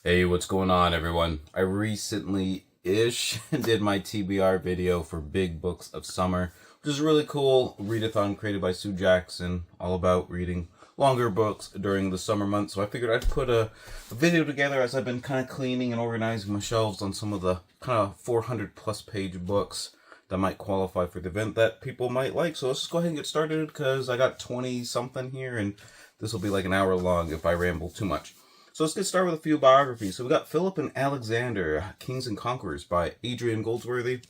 Hey, what's going on, everyone? I recently-ish did my TBR video for Big Books of Summer, which is really cool. Readathon created by Sue Jackson, all about reading longer books during the summer months. So I figured I'd put a video together as I've been kind of cleaning and organizing my shelves on some of the kind of 400 plus page books that might qualify for the event that people might like. So let's just go ahead and get started because I got 20 something here and this will be like an hour long if I ramble too much. So let's get started with a few biographies. So we got Philip and Alexander, Kings and Conquerors by Adrian Goldsworthy.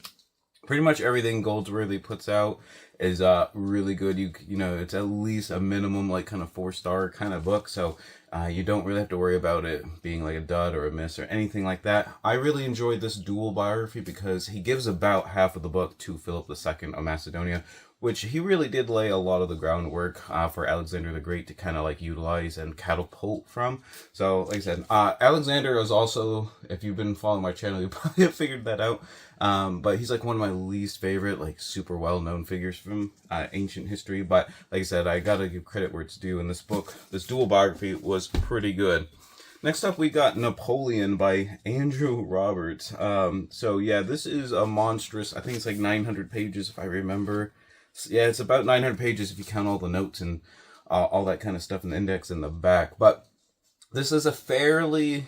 Pretty much everything Goldsworthy puts out is really good. You know, it's at least a minimum like kind of 4-star kind of book. So you don't really have to worry about it being like a dud or a miss or anything like that. I really enjoyed this dual biography because he gives about half of the book to Philip II of Macedonia, which he really did lay a lot of the groundwork for Alexander the Great to kind of like utilize and catapult from. So, like I said, Alexander is also, if you've been following my channel, you probably have figured that out. But he's like one of my least favorite, like super well-known figures from ancient history. But like I said, I gotta give credit where it's due. And this book, this dual biography, was pretty good. Next up, we got Napoleon by Andrew Roberts. So yeah, this is a monstrous, I think it's like 900 pages if I remember. Yeah, it's about 900 pages if you count all the notes and all that kind of stuff in the index in the back. But this is a fairly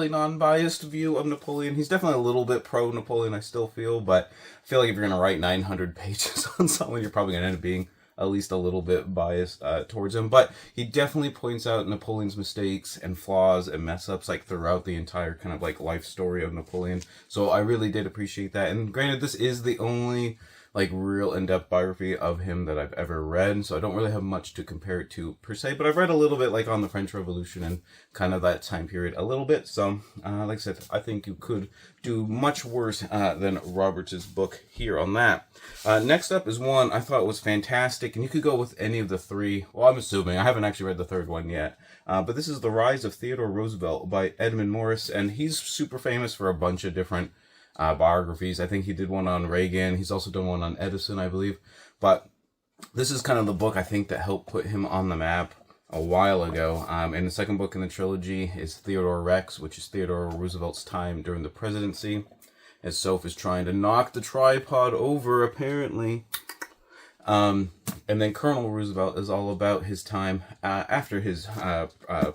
non-biased view of Napoleon. He's definitely a little bit pro-Napoleon, I still feel. But I feel like if you're going to write 900 pages on someone, you're probably going to end up being at least a little bit biased towards him. But he definitely points out Napoleon's mistakes and flaws and mess-ups like throughout the entire kind of like life story of Napoleon. So I really did appreciate that. And granted, this is the only like real in-depth biography of him that I've ever read, so I don't really have much to compare it to per se, but I've read a little bit like on the French Revolution and kind of that time period a little bit. So like I said, I think you could do much worse than Roberts' book here on that. Next up is one I thought was fantastic, and you could go with any of the three. Well, I'm assuming I haven't actually read the third one yet, but this is The Rise of Theodore Roosevelt by Edmund Morris, and he's super famous for a bunch of different biographies. I think he did one on Reagan. He's also done one on Edison, I believe. But this is kind of the book I think that helped put him on the map a while ago. And the second book in the trilogy is Theodore Rex, which is Theodore Roosevelt's time during the presidency, as Soph is trying to knock the tripod over, apparently. And then Colonel Roosevelt is all about his time after his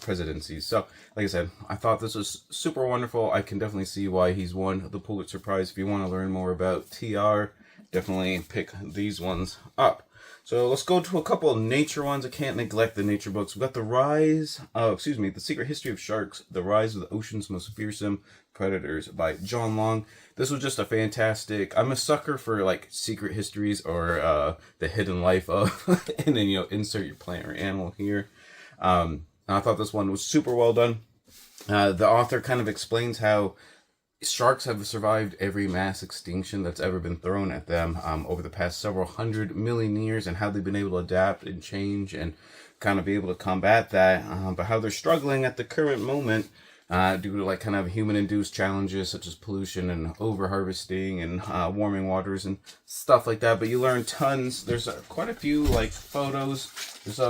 presidency. So, like I said, I thought this was super wonderful. I can definitely see why he's won the Pulitzer Prize. If you want to learn more about TR, definitely pick these ones up. So let's go to a couple of nature ones. I can't neglect the nature books. We've got The Secret History of Sharks, The Rise of the Ocean's Most Fearsome Predators by John Long. This was just a fantastic, I'm a sucker for like secret histories or the hidden life of, and then, insert your plant or animal here. I thought this one was super well done. The author kind of explains how sharks have survived every mass extinction that's ever been thrown at them over the past several 100 million years, and how they've been able to adapt and change and kind of be able to combat that, but how they're struggling at the current moment due to like kind of human-induced challenges such as pollution and over-harvesting and warming waters and stuff like that. But you learn tons. There's quite a few like photos. There's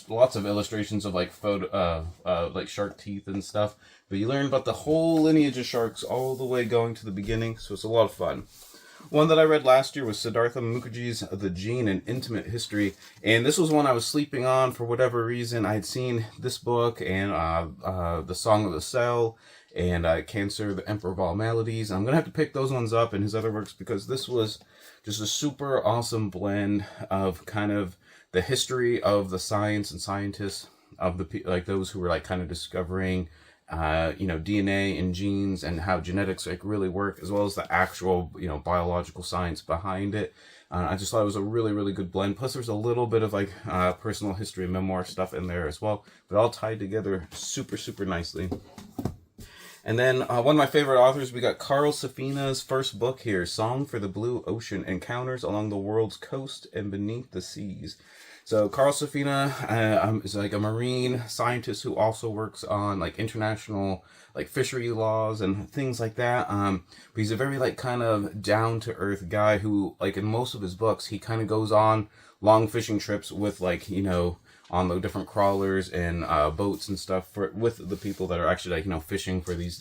lots of illustrations of like like shark teeth and stuff. But you learn about the whole lineage of sharks all the way going to the beginning. So it's a lot of fun. One that I read last year was Siddhartha Mukherjee's The Gene and Intimate History. And this was one I was sleeping on for whatever reason. I had seen this book and The Song of the Cell and Cancer, the Emperor of All Maladies. I'm going to have to pick those ones up and his other works because this was just a super awesome blend of kind of the history of the science and scientists of the like those who were like kind of discovering DNA and genes and how genetics like really work, as well as the actual, biological science behind it. I just thought it was a really, really good blend. Plus there's a little bit of like personal history and memoir stuff in there as well, but all tied together super, super nicely. And then one of my favorite authors, we got Carl Safina's first book here, Song for the Blue Ocean, Encounters Along the World's Coast and Beneath the Seas. So Carl Safina is like a marine scientist who also works on like international like fishery laws and things like that. But he's a very like kind of down to earth guy who like in most of his books, he kind of goes on long fishing trips with like, on the different crawlers and boats and stuff with the people that are actually like, fishing for these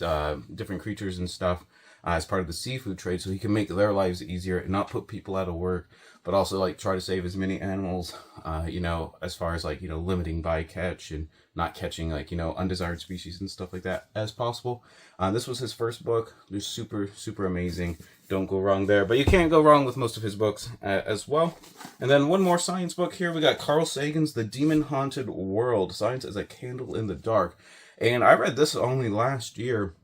different creatures and stuff as part of the seafood trade, so he can make their lives easier and not put people out of work, but also like try to save as many animals, as far as like, limiting bycatch and not catching like, undesired species and stuff like that as possible. This was his first book. Just super, super amazing. Don't go wrong there, but you can't go wrong with most of his books as well. And then one more science book here. We got Carl Sagan's The Demon Haunted World, Science as a Candle in the Dark. And I read this only last year.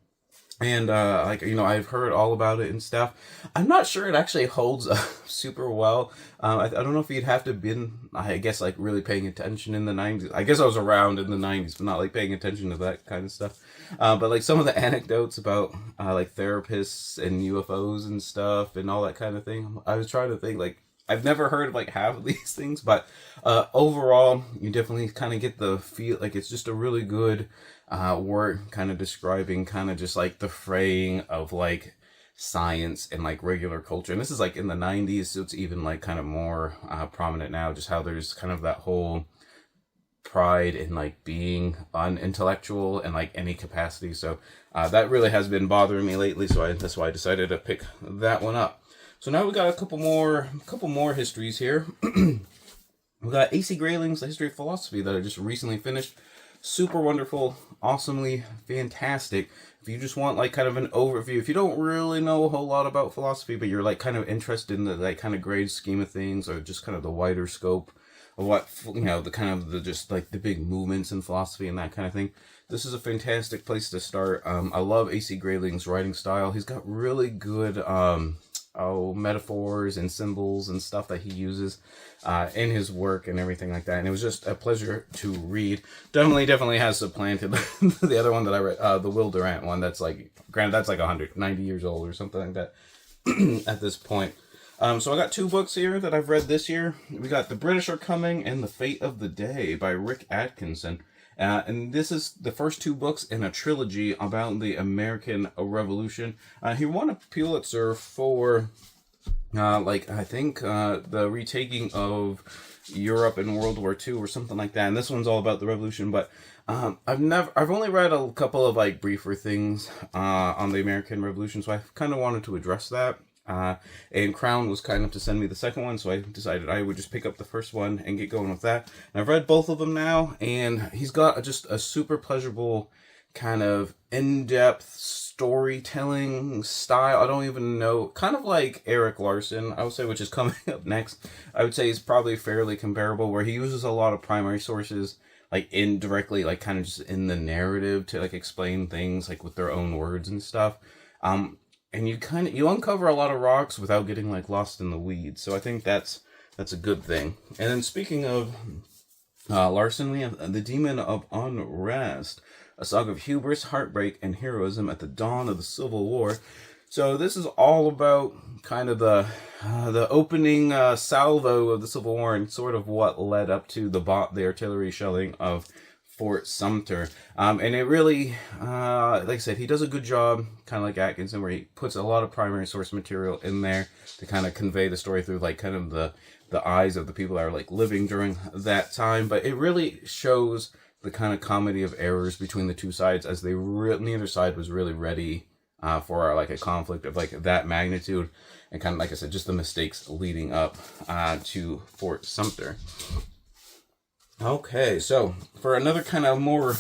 And, I've heard all about it and stuff. I'm not sure it actually holds up super well. I don't know if you'd have to been, I guess, like, really paying attention in the 90s. I guess I was around in the 90s, but not, like, paying attention to that kind of stuff. But, like, some of the anecdotes about, like, therapists and UFOs and stuff and all that kind of thing, I was trying to think, like, I've never heard of, like, half of these things, but overall, you definitely kind of get the feel, like, it's just a really good work kind of describing kind of just like the fraying of like science and like regular culture. And this is like in the 90s, so it's even like kind of more prominent now, just how there's kind of that whole pride in like being unintellectual and like any capacity. So that really has been bothering me lately, so that's why I decided to pick that one up. So now we got a couple more histories here. We got A.C. Grayling's The History of Philosophy that I just recently finished. Super wonderful, awesomely fantastic. If you just want like kind of an overview, if you don't really know a whole lot about philosophy, but you're like kind of interested in the like kind of great scheme of things, or just kind of the wider scope of what, the kind of the just like the big movements in philosophy and that kind of thing, this is a fantastic place to start. I love A.C. Grayling's writing style. He's got really good metaphors and symbols and stuff that he uses in his work and everything like that, and it was just a pleasure to read. Definitely has supplanted the other one that I read, the Will Durant one. That's like, granted, that's like 190 years old or something like that at this point. So I got two books here that I've read this year. We got The British Are Coming and The Fate of the Day by Rick Atkinson. And this is the first two books in a trilogy about the American Revolution. He won a Pulitzer for, the retaking of Europe in World War II or something like that. And this one's all about the Revolution. But I've only read a couple of like briefer things on the American Revolution, so I kind of wanted to address that. And Crown was kind enough to send me the second one, so I decided I would just pick up the first one and get going with that. And I've read both of them now, and he's got just a super pleasurable kind of in-depth storytelling style. I don't even know, kind of like Eric Larson, I would say, which is coming up next. I would say he's probably fairly comparable, where he uses a lot of primary sources, like indirectly, like kind of just in the narrative to like explain things like with their own words and stuff. And you uncover a lot of rocks without getting like lost in the weeds. So I think that's a good thing. And then speaking of Larson, we have The Demon of Unrest, a saga of hubris, heartbreak, and heroism at the dawn of the Civil War. So this is all about kind of the opening salvo of the Civil War and sort of what led up to the artillery shelling of Fort Sumter. And it really, like I said, he does a good job, kind of like Atkinson, where he puts a lot of primary source material in there to kind of convey the story through like kind of the eyes of the people that are like living during that time. But it really shows the kind of comedy of errors between the two sides, as neither side was really ready for like a conflict of like that magnitude, and kind of, like I said, just the mistakes leading up to Fort Sumter. Okay, so for another kind of more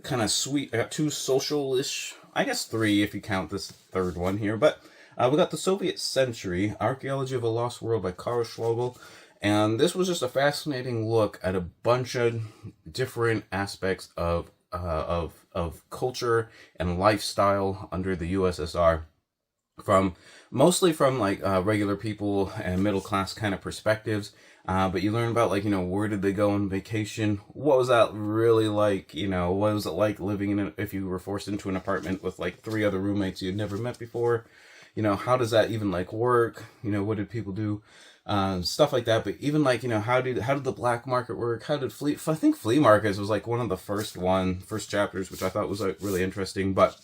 kind of sweet, I got two social-ish, I guess three if you count this third one here, but we got The Soviet Century, Archaeology of a Lost World by Karl Schwabel, and this was just a fascinating look at a bunch of different aspects of culture and lifestyle under the USSR, mostly from like regular people and middle class kind of perspectives. But you learn about, like, where did they go on vacation? What was that really like? What was it like living if you were forced into an apartment with, like, 3 other roommates you'd never met before? How does that even, like, work? What did people do? Stuff like that. But even, like, how did the black market work? I think flea markets was, like, one of the first chapters, which I thought was, like, really interesting. But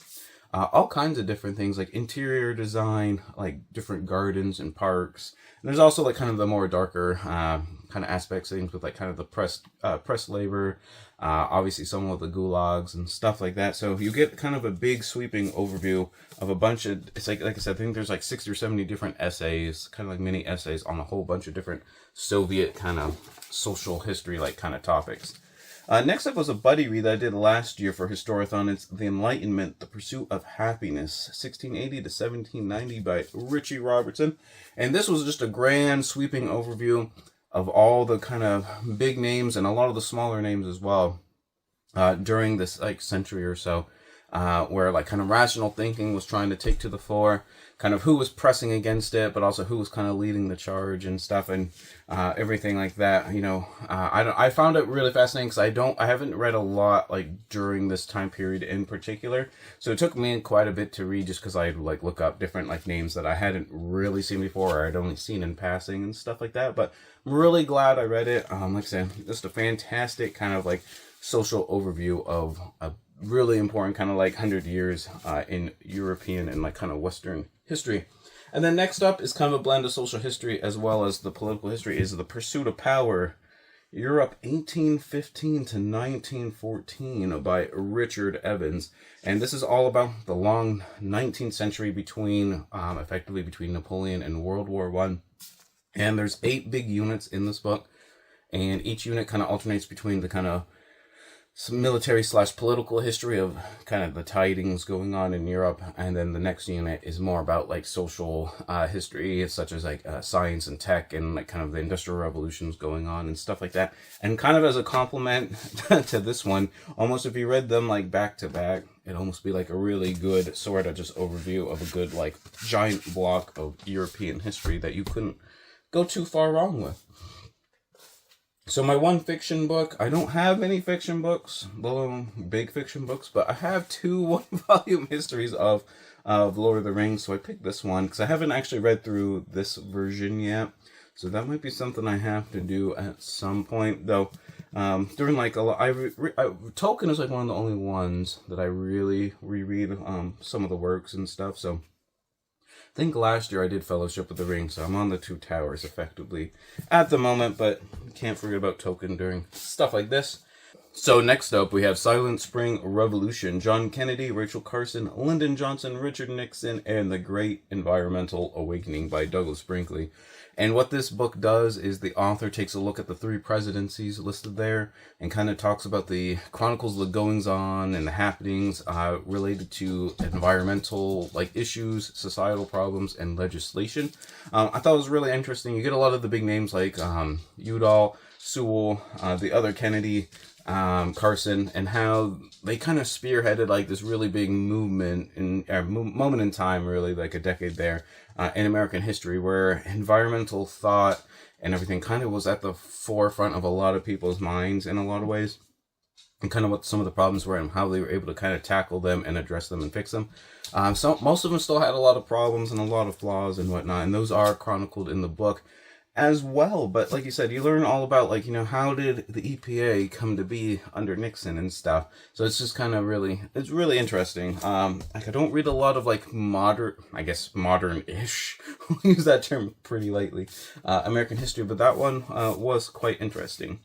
all kinds of different things like interior design, like different gardens and parks. And there's also like kind of the more darker kind of aspects, things with like kind of the press labor, obviously some of the gulags and stuff like that. So you get kind of a big sweeping overview of a bunch of, it's like I said, I think there's like 60 or 70 different essays, kind of like mini essays on a whole bunch of different Soviet kind of social history like kind of topics. Next up was a buddy read that I did last year for Historathon. It's The Enlightenment, The Pursuit of Happiness, 1680 to 1790 by Richie Robertson. And this was just a grand sweeping overview of all the kind of big names and a lot of the smaller names as well during this like century or so, where like kind of rational thinking was trying to take to the fore, kind of who was pressing against it, but also who was kind of leading the charge and stuff, and everything like that. You know, I found it really fascinating because I haven't read a lot like during this time period in particular, so it took me quite a bit to read just because I'd like look up different like names that I hadn't really seen before or I'd only seen in passing and stuff like that. But I'm really glad I read it. Like I said, just a fantastic kind of like social overview of a really important kind of like 100 years in European and like kind of Western history. And then next up is kind of a blend of social history as well as the political history, is The Pursuit of Power, Europe 1815 to 1914 by Richard Evans. And this is all about the long 19th century between, effectively between Napoleon and World War I. And there's 8 big units in this book, and each unit kind of alternates between the kind of some military / political history of kind of the tidings going on in Europe, and then the next unit is more about like social history, such as like science and tech and like kind of the industrial revolutions going on and stuff like that. And kind of as a complement to this one, almost if you read them like back to back, it'd almost be like a really good sort of just overview of a good like giant block of European history that you couldn't go too far wrong with. So my one fiction book, I don't have many fiction books, big fiction books, but I have 2 one-volume histories of Lord of the Rings, so I picked this one because I haven't actually read through this version yet, so that might be something I have to do at some point, though. During like a lot, Tolkien is like one of the only ones that I really reread some of the works and stuff, so I think last year I did Fellowship of the Ring, so I'm on the 2 towers effectively at the moment, but can't forget about Tolkien during stuff like this. So next up we have Silent Spring Revolution, John Kennedy, Rachel Carson, Lyndon Johnson, Richard Nixon, and The Great Environmental Awakening by Douglas Brinkley. And what this book does is the author takes a look at the 3 presidencies listed there and kind of talks about the chronicles the goings on and the happenings related to environmental like issues, societal problems, and legislation. I thought it was really interesting. You get a lot of the big names like Udall, Sewell, the other Kennedy, Carson, and how they kind of spearheaded like this really big movement in moment in time, really like a decade there in American history, where environmental thought and everything kind of was at the forefront of a lot of people's minds in a lot of ways, and kind of what some of the problems were and how they were able to kind of tackle them and address them and fix them. So most of them still had a lot of problems and a lot of flaws and whatnot, and those are chronicled in the book as well. But like you said, you learn all about like, you know, how did the EPA come to be under Nixon and stuff. So it's just kind of it's really interesting. Like I don't read a lot of like modern-ish, we'll use that term pretty lightly, American history, but that one was quite interesting.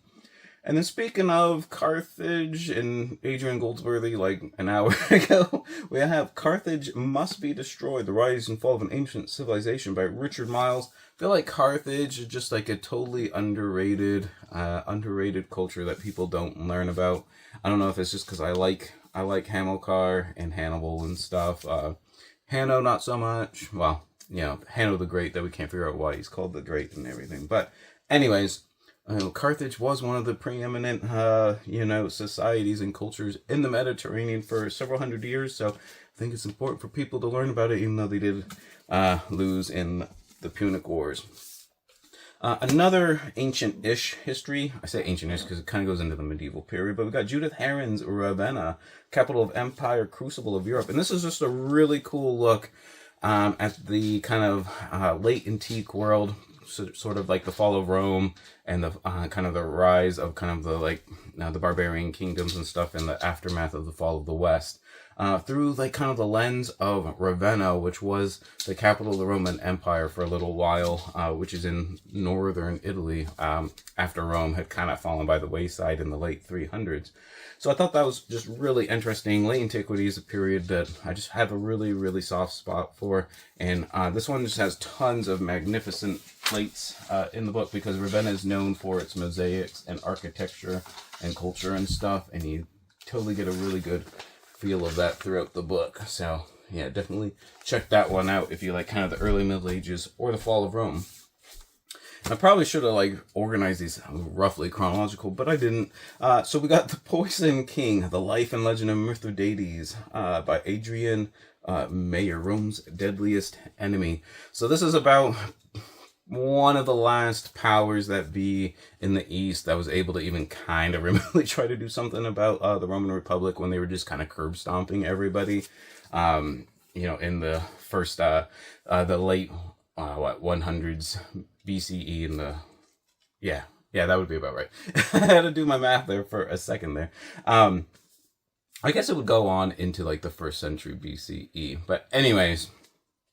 And then speaking of Carthage and Adrian Goldsworthy, like an hour ago, we have Carthage Must Be Destroyed, The Rise and Fall of an Ancient Civilization by Richard Miles. I feel like Carthage is just like a totally underrated culture that people don't learn about. I don't know if it's just because I like Hamilcar and Hannibal and stuff. Hanno not so much. Well, you know, Hanno the Great, that we can't figure out why he's called the Great and everything. But anyways, Carthage was one of the preeminent, societies and cultures in the Mediterranean for several hundred years. So I think it's important for people to learn about it, even though they did lose in the Punic Wars. Another ancient-ish history. I say ancient-ish because it kind of goes into the medieval period, but we got Judith Herron's Ravenna, Capital of Empire, Crucible of Europe. And this is just a really cool look at the kind of late antique world, sort of like the fall of Rome and the kind of the rise of kind of the the barbarian kingdoms and stuff in the aftermath of the fall of the West. through like kind of the lens of Ravenna, which was the capital of the Roman Empire for a little while, which is in northern Italy, after Rome had kind of fallen by the wayside in the late 300s. So I thought that was just really interesting. Late antiquity is a period that I just have a really, really soft spot for. And this one just has tons of magnificent plates in the book, because Ravenna is known for its mosaics and architecture and culture and stuff. And you totally get a really good feel of that throughout the book. So yeah, definitely check that one out if you like kind of the early Middle Ages or the fall of Rome. I probably should have like organized these roughly chronological, but I didn't. So we got The Poison King, The Life and Legend of Mithridates by Adrian Mayer, Rome's Deadliest Enemy. So this is about one of the last powers that be in the East that was able to even kind of remotely try to do something about the Roman Republic when they were just kind of curb stomping everybody. In the first, the late 100s BCE and yeah, that would be about right. I had to do my math there for a second there. I guess it would go on into like the 1st century BCE. But anyways,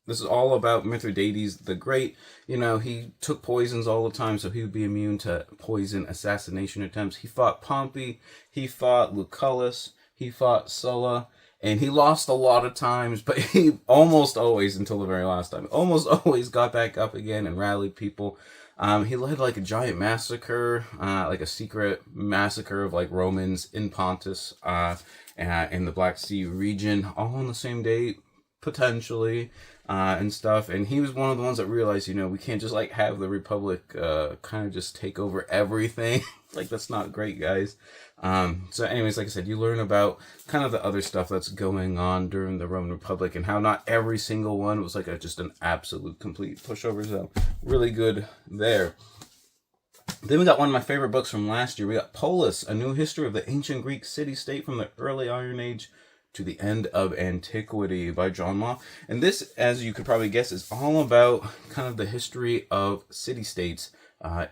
this is all about Mithridates the Great. He took poisons all the time, so he would be immune to poison assassination attempts. He fought Pompey, he fought Lucullus, he fought Sulla, and he lost a lot of times, but he almost always, until the very last time, almost always got back up again and rallied people. He led like a giant massacre, like a secret massacre of like Romans in Pontus, in the Black Sea region, all on the same day, potentially, and stuff. And he was one of the ones that realized, we can't just like have the Republic kind of just take over everything. Like, that's not great, guys. So anyways, like I said, you learn about kind of the other stuff that's going on during the Roman Republic and how not every single one was like just an absolute complete pushover. So really good there. Then we got one of my favorite books from last year. We got Polis, A New History of the Ancient Greek City-State from the Early Iron Age to the End of Antiquity by John Maw. And this, as you could probably guess, is all about kind of the history of city-states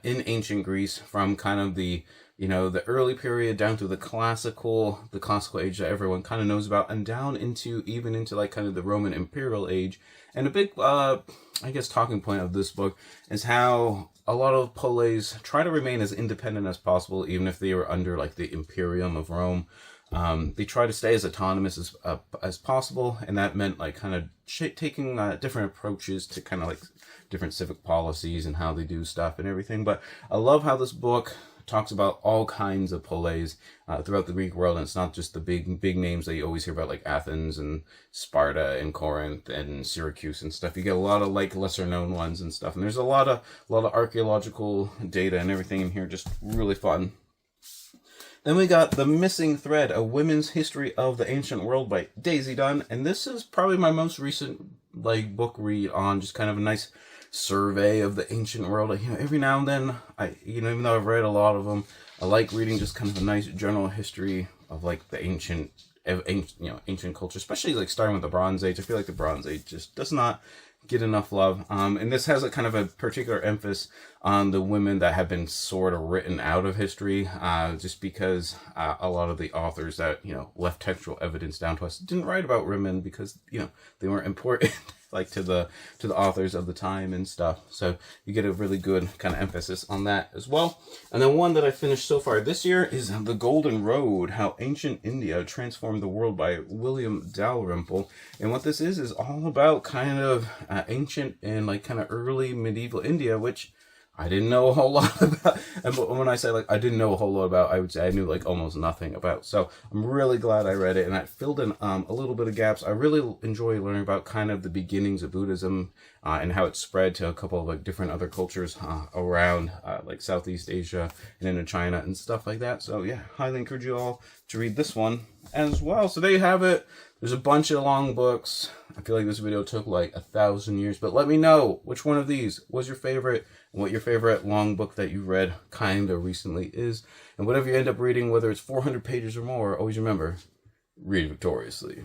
in ancient Greece, from kind of the the early period down to the classical age that everyone kind of knows about, and down into like kind of the Roman imperial age. And a big talking point of this book is how a lot of polis try to remain as independent as possible, even if they were under like the imperium of Rome. They try to stay as autonomous as possible, and that meant like kind of taking different approaches to kind of like different civic policies and how they do stuff and everything. But I love how this book talks about all kinds of polis throughout the Greek world, and it's not just the big names that you always hear about, like Athens and Sparta and Corinth and Syracuse and stuff. You get a lot of like lesser known ones and stuff, and there's a lot of archaeological data and everything in here, just really fun. Then we got The Missing Thread, A Women's History of the Ancient World by Daisy Dunn, and this is probably my most recent like book read on just kind of a nice survey of the ancient world. Every now and then, even though I've read a lot of them, I like reading just kind of a nice general history of like the ancient culture, especially like starting with the Bronze Age. I feel like the Bronze Age just does not get enough love. And this has a kind of a particular emphasis on the women that have been sort of written out of history, just because a lot of the authors that left textual evidence down to us didn't write about women because they weren't important like to the authors of the time and stuff. So you get a really good kind of emphasis on that as well. And then one that I finished so far this year is The Golden Road, How Ancient India Transformed the World by William Dalrymple. And what this is all about kind of ancient and like kind of early medieval India, which I didn't know a whole lot about. And when I say like I didn't know a whole lot about, I would say I knew like almost nothing about. So I'm really glad I read it, and I filled in a little bit of gaps. I really enjoy learning about kind of the beginnings of Buddhism and how it spread to a couple of like different other cultures around like Southeast Asia and into China and stuff like that. So yeah, highly encourage you all to read this one as well. So there you have it. There's a bunch of long books. I feel like this video took like 1,000 years, but let me know which one of these was your favorite and what your favorite long book that you read kind of recently is. And whatever you end up reading, whether it's 400 pages or more, always remember, read victoriously.